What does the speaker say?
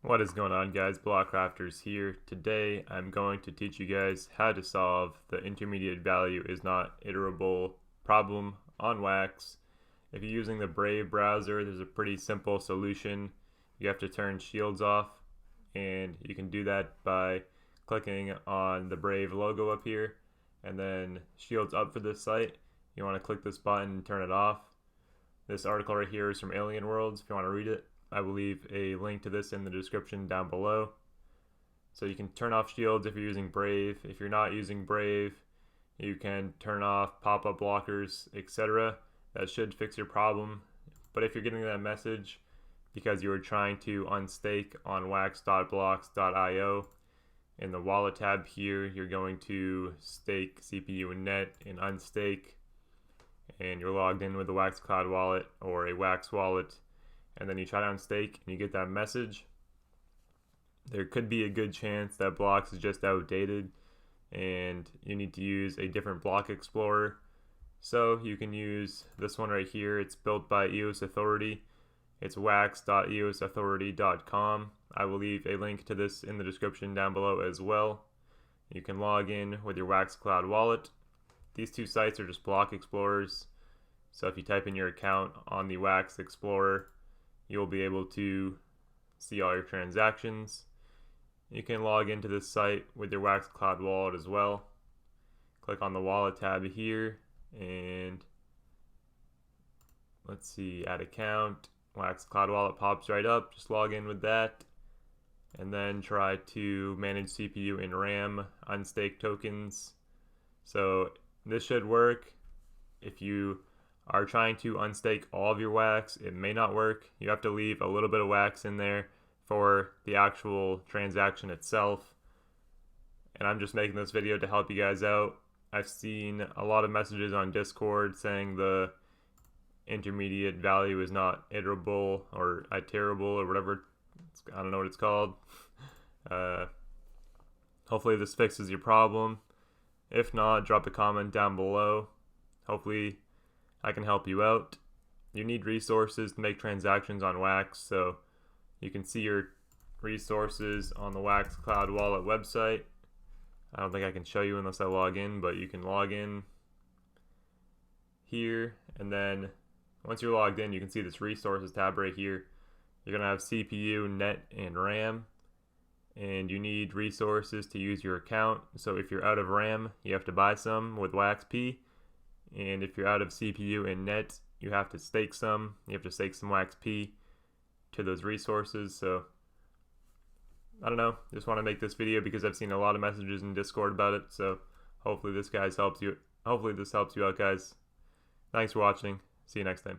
What is going on, guys? BlokCrafters here. Today I'm going to teach you guys how to solve the intermediate value is not iterable problem on Wax. If you're using the Brave browser, there's a pretty simple solution. You have to turn shields off, and you can do that by clicking on the Brave logo up here and then shields up for this site. You want to click this button and turn it off. This article right here is from Alien Worlds if you want to read it. I will leave a link to this in the description down below. So you can turn off shields if you're using Brave. If you're not using Brave, you can turn off pop-up blockers, etc. That should fix your problem. But if you're getting that message because you were trying to unstake on wax.blocks.io, in the wallet tab here, you're going to stake CPU and net and unstake, and you're logged in with a Wax Cloud wallet or a Wax wallet, and then you try to unstake and you get that message, there could be a good chance that Blocks is just outdated and you need to use a different block explorer. So you can use this one right here. It's built by EOS Authority. It's wax.eosauthority.com. I will leave a link to this in the description down below as well. You can log in with your Wax Cloud wallet. These two sites are just block explorers. So if you type in your account on the Wax Explorer, you'll be able to see all your transactions. You can log into this site with your Wax Cloud wallet as well. Click on the wallet tab here and let's see, add account. Wax Cloud wallet pops right up. Just log in with that and then try to manage CPU and RAM unstake tokens. So this should work. If you are trying to unstake all of your wax, it may not work. You have to leave a little bit of wax in there for the actual transaction itself. And I'm just making this video to help you guys out. I've seen a lot of messages on Discord saying the intermediate value is not iterable or iterable or whatever. I don't know what it's called. Hopefully this fixes your problem. If not, drop a comment down below. Hopefully I can help you out. You need resources to make transactions on Wax, so you can see your resources on the Wax Cloud Wallet website. I don't think I can show you unless I log in, but you can log in here, and then once you're logged in, you can see this resources tab right here. You're gonna have CPU, net, and RAM, and you need resources to use your account. So if you're out of RAM, you have to buy some with WaxP. And if you're out of CPU and net, you have to stake some. You have to stake some WaxP to those resources. So I don't know. Just want to make this video because I've seen a lot of messages in Discord about it. So hopefully this helps you. Hopefully this helps you out, guys. Thanks for watching. See you next time.